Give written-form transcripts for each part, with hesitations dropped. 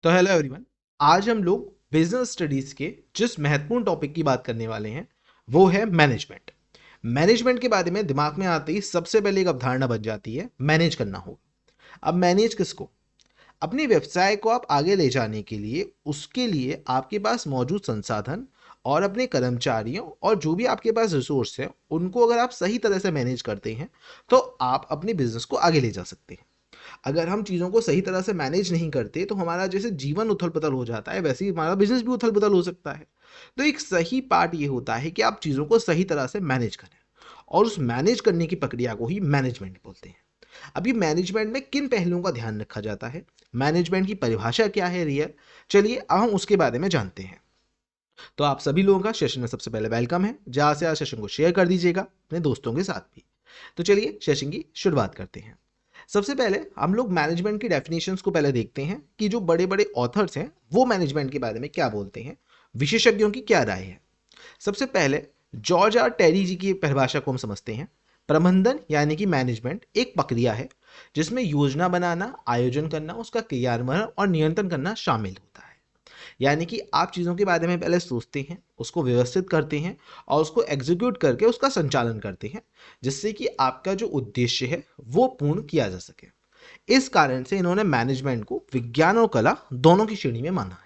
तो hello everyone. आज हम लोग बिजनेस स्टडीज के जिस महत्वपूर्ण टॉपिक की बात करने वाले हैं वो है मैनेजमेंट। मैनेजमेंट के बारे में दिमाग में आते ही सबसे पहले एक अवधारणा बन जाती है, मैनेज करना होगा। अब मैनेज किसको? अपने व्यवसाय को आप आगे ले जाने के लिए, उसके लिए आपके पास मौजूद संसाधन और अपने कर्मचारियों और जो भी आपके पास रिसोर्स है उनको अगर आप सही तरह से मैनेज करते हैं तो आप अपने बिजनेस को आगे ले जा सकते हैं। अगर हम चीज़ों को सही तरह से मैनेज नहीं करते तो हमारा जैसे जीवन उथल पुथल हो जाता है, वैसे ही हमारा बिजनेस भी उथल पुथल हो सकता है। तो एक सही पार्ट ये होता है कि आप चीज़ों को सही तरह से मैनेज करें, और उस मैनेज करने की प्रक्रिया को ही मैनेजमेंट बोलते हैं। अभी मैनेजमेंट में किन पहलुओं का ध्यान रखा जाता है, मैनेजमेंट की परिभाषा क्या है रियल, चलिए अब हम उसके बारे में जानते हैं। तो आप सभी लोगों का सेशन में सबसे पहले वेलकम है। ज़्यादा से ज़्यादा सेशन को शेयर कर दीजिएगा अपने दोस्तों के साथ भी। तो चलिए सेशन की शुरुआत करते हैं। सबसे पहले हम लोग मैनेजमेंट की डेफिनेशंस को पहले देखते हैं कि जो बड़े बड़े ऑथर्स हैं वो मैनेजमेंट के बारे में क्या बोलते हैं, विशेषज्ञों की क्या राय है। सबसे पहले जॉर्ज आर टेरी जी की परिभाषा को हम समझते हैं। प्रबंधन यानी कि मैनेजमेंट एक प्रक्रिया है जिसमें योजना बनाना, आयोजन करना, उसका क्रियान्वयन और नियंत्रण करना शामिल होता है। यानी कि आप चीज़ों के बारे में पहले सोचते हैं, उसको व्यवस्थित करते हैं और उसको एग्जीक्यूट करके उसका संचालन करते हैं, जिससे कि आपका जो उद्देश्य है वो पूर्ण किया जा सके। इस कारण से इन्होंने मैनेजमेंट को विज्ञान और कला दोनों की श्रेणी में माना है।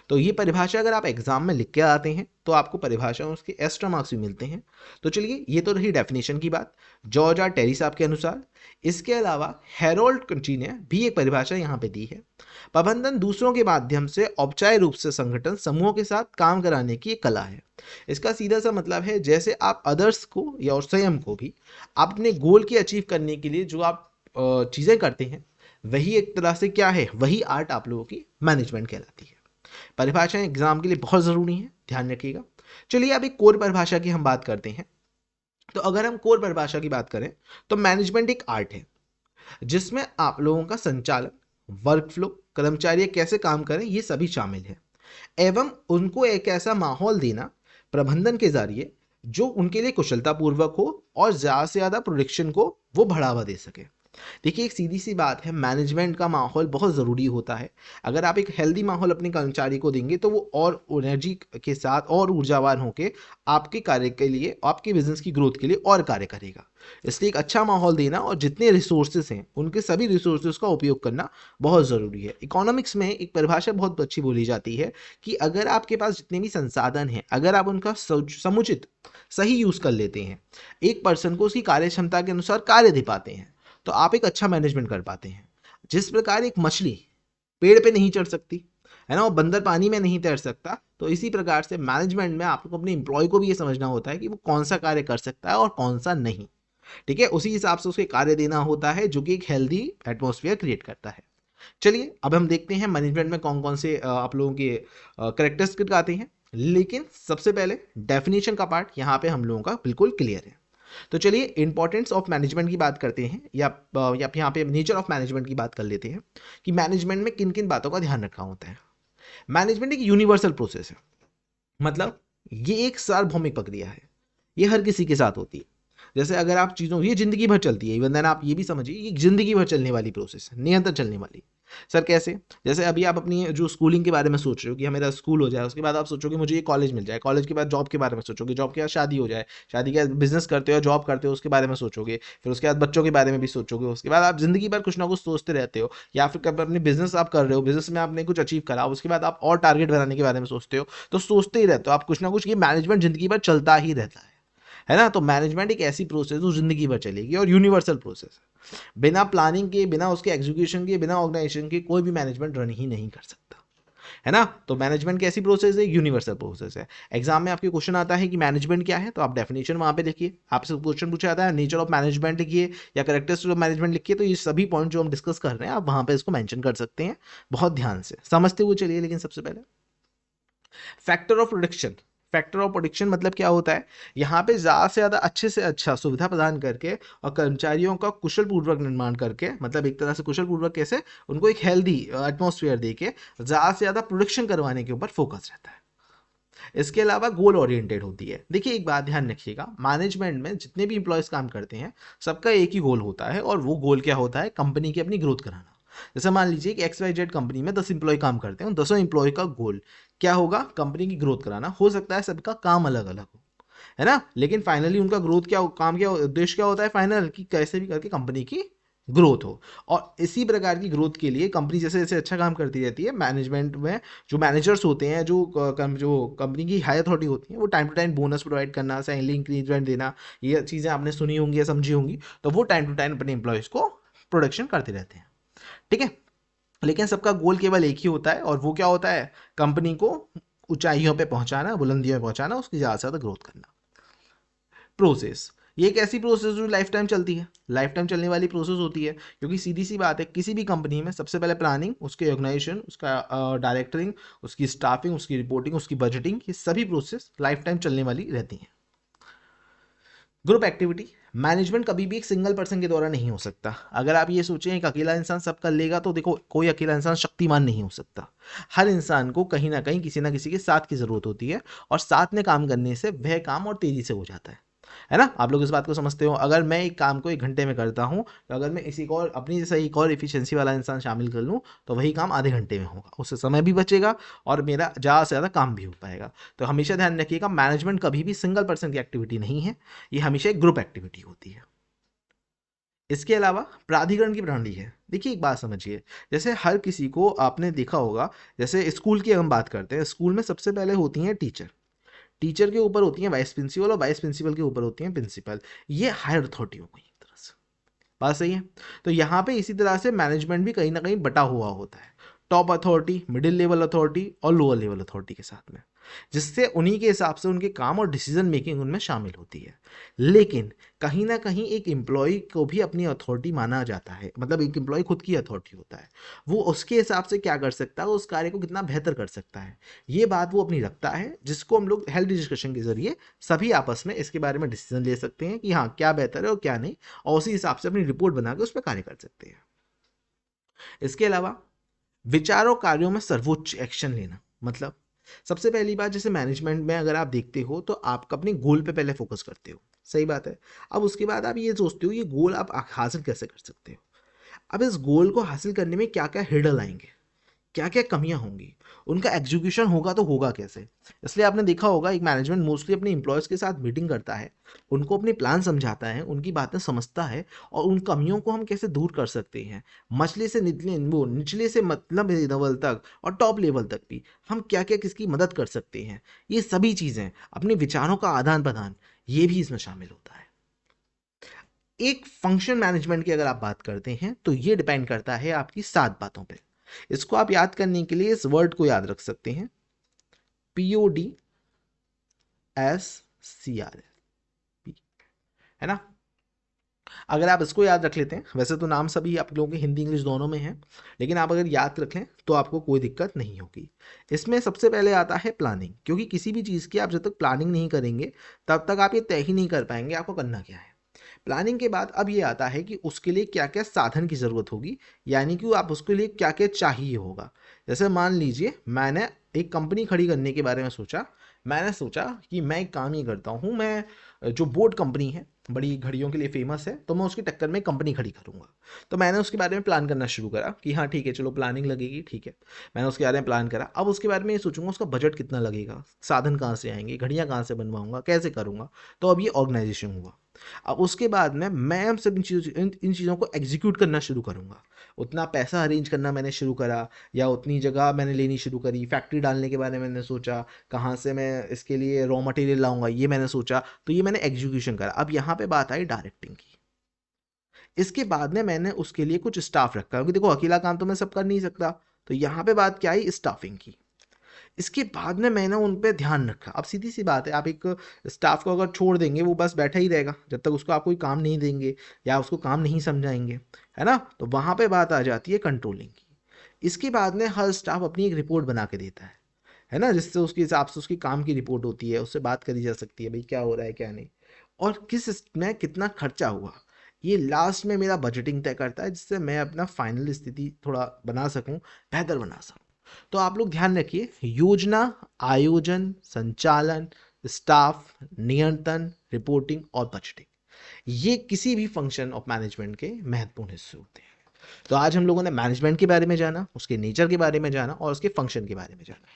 तो ये परिभाषा अगर आप एग्जाम में लिख के आते हैं तो आपको परिभाषा में उसके एक्स्ट्रा मार्क्स भी मिलते हैं। तो चलिए, ये तो रही डेफिनेशन की बात जॉर्ज आर टेरी साहब के अनुसार। इसके अलावा हैरोल्ड कंची ने भी एक परिभाषा यहाँ पे दी है। प्रबंधन दूसरों के माध्यम से औपचारिक रूप से संगठन समूहों के साथ काम कराने की एक कला है। इसका सीधा सा मतलब है जैसे आप अदर्स को या और स्वयं को भी अपने गोल की अचीव करने के लिए जो आप चीज़ें करते हैं, वही एक तरह से क्या है, वही आर्ट आप लोगों की मैनेजमेंट कहलाती है। परिभाषाएं एग्जाम के लिए बहुत ज़रूरी है, ध्यान रखिएगा। चलिए अब एक कोर परिभाषा की हम बात करते हैं। तो अगर हम कोर परिभाषा की बात करें तो मैनेजमेंट एक आर्ट है जिसमें आप लोगों का संचालन, वर्क फ्लो, कर्मचारी कैसे काम करें, ये सभी शामिल है, एवं उनको एक ऐसा माहौल देना प्रबंधन के जरिए जो उनके लिए कुशलतापूर्वक हो और ज़्यादा से ज़्यादा प्रोडक्शन को वो बढ़ावा दे सके। देखिए, एक सीधी सी बात है, मैनेजमेंट का माहौल बहुत ज़रूरी होता है। अगर आप एक हेल्दी माहौल अपने कर्मचारी को देंगे तो वो और एनर्जी के साथ और ऊर्जावान होकर आपके कार्य के लिए, आपके बिजनेस की ग्रोथ के लिए और कार्य करेगा। इसलिए एक अच्छा माहौल देना और जितने रिसोर्सेज हैं उनके सभी रिसोर्सेज का उपयोग करना बहुत ज़रूरी है। इकोनॉमिक्स में एक परिभाषा बहुत अच्छी बोली जाती है कि अगर आपके पास जितने भी संसाधन हैं, अगर आप उनका समुचित सही यूज़ कर लेते हैं, एक पर्सन को उसकी कार्य क्षमता के अनुसार कार्य दे पाते हैं, तो आप एक अच्छा मैनेजमेंट कर पाते हैं। जिस प्रकार एक मछली पेड़ पे नहीं चढ़ सकती है ना, और बंदर पानी में नहीं तैर सकता, तो इसी प्रकार से मैनेजमेंट में आपको अपने एम्प्लॉय को भी ये समझना होता है कि वो कौन सा कार्य कर सकता है और कौन सा नहीं। ठीक है, उसी हिसाब से उसके कार्य देना होता है जो कि एक हेल्दी एटमॉस्फेयर क्रिएट करता है। चलिए अब हम देखते हैं मैनेजमेंट में कौन कौन से आप लोगों के करेक्टरिस्टिक आते हैं। लेकिन सबसे पहले डेफिनेशन का पार्ट यहाँ पे हम लोगों का बिल्कुल क्लियर है। तो चलिए इंपॉर्टेंस ऑफ मैनेजमेंट की बात करते हैं, या यहाँ पे नेचर ऑफ मैनेजमेंट की बात कर लेते हैं कि मैनेजमेंट में किन किन बातों का ध्यान रखा होता है। मैनेजमेंट एक यूनिवर्सल प्रोसेस है, मतलब ये एक सार्वभौमिक प्रक्रिया है, ये हर किसी के साथ होती है। जैसे अगर आप चीज़ों, ये जिंदगी भर चलती है, इवन देन आप ये भी समझिए ये जिंदगी भर चलने वाली प्रोसेस है, निरंतर चलने वाली। सर कैसे? जैसे अभी आप अपनी जो स्कूलिंग के बारे में सोच रहे हो कि हाँ मेरा स्कूल हो जाए, उसके बाद आप सोचोगे मुझे ये कॉलेज मिल जाए, कॉलेज के बाद जॉब के बारे में सोचोगे, जॉब के बाद शादी हो जाए, शादी के बाद बिजनेस करते हो, जॉब करते हो, उसके बारे में सोचोगे, फिर उसके बाद बच्चों के बारे में भी सोचोगे, उसके बाद आप जिंदगी भर कुछ ना कुछ सोचते रहते हो। या फिर कब अपने बिजनेस आप कर रहे हो, बिजनेस में आपने कुछ अचीव करा, उसके बाद आप और टारगेट बनाने के बारे में सोचते हो, तो सोचते ही रहते हो आप कुछ ना कुछ। ये मैनेजमेंट जिंदगी भर चलता ही रहता है ना। तो मैनेजमेंट एक ऐसी प्रोसेस जो जिंदगी भर चलेगी और यूनिवर्सल प्रोसेस है। बिना प्लानिंग के, बिना उसके एग्जीक्यूशन के, बिना ऑर्गेनाइजेशन के कोई भी मैनेजमेंट रन ही नहीं कर सकता, है ना। तो मैनेजमेंट कैसी प्रोसेस है? यूनिवर्सल प्रोसेस है। एग्जाम में आपके क्वेश्चन आता है कि मैनेजमेंट क्या है, तो आप डेफिनेशन वहां पे लिखिए। आपसे क्वेश्चन पूछा जाता है नेचर ऑफ मैनेजमेंट लिखिए या कैरेक्टरिस्टिक्स ऑफ मैनेजमेंट लिखिए, तो ये सभी पॉइंट जो हम डिस्कस कर रहे हैं आप वहां पे इसको मेंशन कर सकते हैं। बहुत ध्यान से समझते हुए चलिए। लेकिन सबसे पहले factor of production. Factor of production मतलब क्या होता है? यहाँ पे ज़्यादा से ज़्यादा अच्छे से अच्छा सुविधा प्रदान करके और कर्मचारियों का कुशल पूर्वक निर्माण करके, मतलब एक तरह से कुशल पूर्वक कैसे, उनको एक हेल्दी एटमॉस्फेयर देके ज़्यादा से ज़्यादा प्रोडक्शन करवाने के ऊपर फोकस रहता है। इसके अलावा गोल ओरिएंटेड होती है। देखिए एक बात ध्यान रखिएगा, मैनेजमेंट में जितने भी इंप्लॉयज काम करते हैं सबका एक ही गोल होता है, और वो गोल क्या होता है? कंपनी की अपनी ग्रोथ कराना। जैसे मान लीजिए कि XYZ कंपनी में 10 एम्प्लॉय काम करते हैं, उन 10 एम्प्लॉय का गोल क्या होगा, कंपनी की ग्रोथ कराना। हो सकता है सबका काम अलग अलग हो, है ना, लेकिन फाइनली उनका ग्रोथ क्या, काम क्या, उद्देश्य क्या होता है फाइनल, कि कैसे भी करके कंपनी की ग्रोथ हो। और इसी प्रकार की ग्रोथ के लिए कंपनी जैसे जैसे अच्छा काम करती रहती है, मैनेजमेंट में जो मैनेजर्स होते हैं, जो कंपनी की हाई अथॉरिटी होती है, वो time to time bonus provide करना, सैलरी इंक्रीजमेंट देना, ये चीज़ें आपने सुनी होंगी या समझी होंगी। तो वो टाइम टू टाइम अपने एम्प्लॉयज़ को प्रोडक्शन करते रहते हैं, ठीक है। लेकिन सबका गोल केवल एक ही होता है, और वो क्या होता है, कंपनी को ऊंचाइयों पे पहुंचाना, बुलंदियों पे पहुंचाना, उसकी ज़्यादा से ज़्यादा ग्रोथ करना। प्रोसेस, ये एक ऐसी प्रोसेस जो लाइफ टाइम चलती है, लाइफ टाइम चलने वाली प्रोसेस होती है, क्योंकि सीधी सी बात है, किसी भी कंपनी में सबसे पहले प्लानिंग, उसके ऑर्गेनाइजेशन, उसका डायरेक्टरिंग, उसकी स्टाफिंग, उसकी रिपोर्टिंग, उसकी बजटिंग, ये सभी प्रोसेस लाइफ टाइम चलने वाली रहती हैं। ग्रुप एक्टिविटी, मैनेजमेंट कभी भी एक सिंगल पर्सन के द्वारा नहीं हो सकता। अगर आप ये सोचें एक अकेला इंसान सब कर लेगा, तो देखो कोई अकेला इंसान शक्तिमान नहीं हो सकता। हर इंसान को कहीं ना कहीं किसी ना किसी के साथ की जरूरत होती है, और साथ में काम करने से वह काम और तेजी से हो जाता है ना। आप लोग इस बात को समझते हो, अगर मैं एक काम को 1 घंटे में करता हूँ, तो अगर मैं इसी को और अपनी जैसा एक और एफिशिएंसी वाला इंसान शामिल कर लूँ, तो वही काम आधे घंटे में होगा, उससे समय भी बचेगा और मेरा ज़्यादा से ज़्यादा काम भी हो पाएगा। तो हमेशा ध्यान रखिएगा, मैनेजमेंट कभी भी सिंगल पर्सन की एक्टिविटी नहीं है, ये हमेशा एक ग्रुप एक्टिविटी होती है। इसके अलावा प्राधिकरण की प्रणाली है। देखिए एक बात समझिए, जैसे हर किसी को आपने देखा होगा, जैसे स्कूल की हम बात करते हैं, स्कूल में सबसे पहले होती हैं टीचर, टीचर के ऊपर होती हैं वाइस प्रिंसिपल, और वाइस प्रिंसिपल के ऊपर होती हैं प्रिंसिपल। ये हायर अथॉरिटी हो गई एक तरह से, बात सही है। तो यहाँ पे इसी तरह से मैनेजमेंट भी कहीं ना कहीं बटा हुआ होता है, top authority, middle level authority और लोअर लेवल अथॉरिटी के साथ में, जिससे उन्हीं के हिसाब से उनके काम और डिसीजन मेकिंग उनमें शामिल होती है। लेकिन कहीं ना कहीं एक एम्प्लॉय को भी अपनी अथॉरिटी माना जाता है, मतलब एक एम्प्लॉय खुद की अथॉरिटी होता है, वो उसके हिसाब से क्या कर सकता है, उस कार्य को कितना बेहतर कर सकता है, ये बात वो अपनी रखता है, जिसको हम लोग हेल्थ डिस्कशन के जरिए सभी आपस में इसके बारे में डिसीजन ले सकते हैं कि हाँ क्या बेहतर है और क्या नहीं, और उसी हिसाब से अपनी रिपोर्ट बना के उस पर कार्य कर सकते हैं। इसके अलावा विचारों कार्यों में सर्वोच्च एक्शन लेना, मतलब सबसे पहली बात, जैसे मैनेजमेंट में अगर आप देखते हो, तो आप अपने गोल पे पहले फोकस करते हो, सही बात है। अब उसके बाद आप ये सोचते हो ये गोल आप हासिल कैसे कर सकते हो। अब इस गोल को हासिल करने में क्या क्या हिडल आएंगे, क्या क्या कमियां होंगी, उनका एग्जीक्यूशन होगा तो होगा कैसे। इसलिए आपने देखा होगा एक मैनेजमेंट मोस्टली अपने एम्प्लॉयज़ के साथ मीटिंग करता है, उनको अपने प्लान समझाता है, उनकी बातें समझता है, और उन कमियों को हम कैसे दूर कर सकते हैं, मछली से निचले, वो निचले से मतलब लेवल तक और टॉप लेवल तक भी हम क्या क्या किसकी मदद कर सकते हैं, ये सभी चीज़ें, अपने विचारों का आदान प्रदान, ये भी इसमें शामिल होता है। एक फंक्शन मैनेजमेंट की अगर आप बात करते हैं, तो ये डिपेंड करता है आपकी 7 बातों पे। इसको आप याद करने के लिए इस वर्ड को याद रख सकते हैं, PODSCRL, है ना। अगर आप इसको याद रख लेते हैं, वैसे तो नाम सभी आप लोगों के हिंदी इंग्लिश दोनों में है, लेकिन आप अगर याद रखें तो आपको कोई दिक्कत नहीं होगी। इसमें सबसे पहले आता है प्लानिंग, क्योंकि किसी भी चीज़ की आप जब तक प्लानिंग नहीं करेंगे, तब तक आप ये तय ही नहीं कर पाएंगे आपको करना क्या है। प्लानिंग के बाद अब ये आता है कि उसके लिए क्या क्या साधन की ज़रूरत होगी, यानी कि आप उसके लिए क्या क्या चाहिए होगा। जैसे मान लीजिए मैंने एक कंपनी खड़ी करने के बारे में सोचा, मैंने सोचा कि मैं एक काम ये करता हूँ, मैं जो बोट कंपनी है, बड़ी घड़ियों के लिए फेमस है, तो मैं उसकी टक्कर में कंपनी खड़ी करूँगा। तो मैंने उसके बारे में प्लान करना शुरू करा कि हाँ ठीक है, चलो प्लानिंग लगेगी, ठीक है। मैंने उसके बारे में प्लान करा, अब उसके बारे में ये सोचूंगा उसका बजट कितना लगेगा, साधन कहाँ से आएंगे, घड़ियाँ कहाँ से बनवाऊंगा, कैसे करूँगा। तो अब ये ऑर्गेनाइजेशन हुआ। अब उसके बाद में मैं अब सब इन चीज़ों को एग्जीक्यूट करना शुरू करूँगा। उतना पैसा अरेंज करना मैंने शुरू करा, या उतनी जगह मैंने लेनी शुरू करी, फैक्ट्री डालने के बारे में मैंने सोचा, कहाँ से मैं इसके लिए रॉ मटेरियल लाऊंगा ये मैंने सोचा, तो ये मैंने एग्जीक्यूशन करा। अब यहाँ पे बात आई डायरेक्टिंग की। इसके बाद में मैंने उसके लिए कुछ स्टाफ रखा, क्योंकि देखो अकेला काम तो मैं सब कर नहीं सकता, तो यहाँ पे बात क्या आई, स्टाफिंग की। इसके बाद में मैंने उन पे ध्यान रखा। अब सीधी सी बात है, आप एक स्टाफ को अगर छोड़ देंगे, वो बस बैठा ही रहेगा जब तक उसको आप कोई काम नहीं देंगे या उसको काम नहीं समझाएंगे, है ना। तो वहाँ पे बात आ जाती है कंट्रोलिंग की। इसके बाद में हर स्टाफ अपनी एक रिपोर्ट बना के देता है ना, जिससे उसके हिसाब से उसकी काम की रिपोर्ट होती है, उससे बात करी जा सकती है भाई क्या हो रहा है क्या नहीं, और किस में कितना खर्चा हुआ। ये लास्ट में मेरा बजटिंग तय करता है, जिससे मैं अपना फाइनल स्थिति थोड़ा बना सकूं, बेहतर बना सकूं। तो आप लोग ध्यान रखिए, योजना, आयोजन, संचालन, स्टाफ, नियंत्रण, रिपोर्टिंग और बजटिंग, ये किसी भी फंक्शन ऑफ मैनेजमेंट के महत्वपूर्ण हिस्से होते हैं। तो आज हम लोगों ने मैनेजमेंट के बारे में जाना, उसके नेचर के बारे में जाना और उसके फंक्शन के बारे में जाना।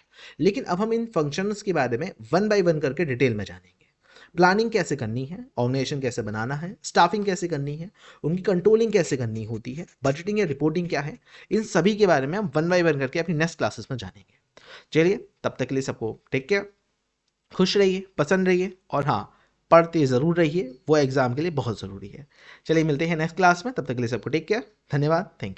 लेकिन अब हम इन फंक्शंस के बारे में वन बाय वन करके डिटेल में जानेंगे। प्लानिंग कैसे करनी है, ऑर्गेनाइजेशन कैसे बनाना है, स्टाफिंग कैसे करनी है, उनकी कंट्रोलिंग कैसे करनी होती है, बजटिंग या रिपोर्टिंग क्या है, इन सभी के बारे में हम वन बाय वन करके अपनी नेक्स्ट क्लासेस में जानेंगे। चलिए, तब तक के लिए सबको टेक केयर, खुश रहिए, पसंद रहिए और हाँ, पढ़ते ज़रूर रहिए, वो एग्ज़ाम के लिए बहुत ज़रूरी है। चलिए मिलते हैं नेक्स्ट क्लास में, तब तक के लिए सबको टेक केयर, धन्यवाद, थैंक यू।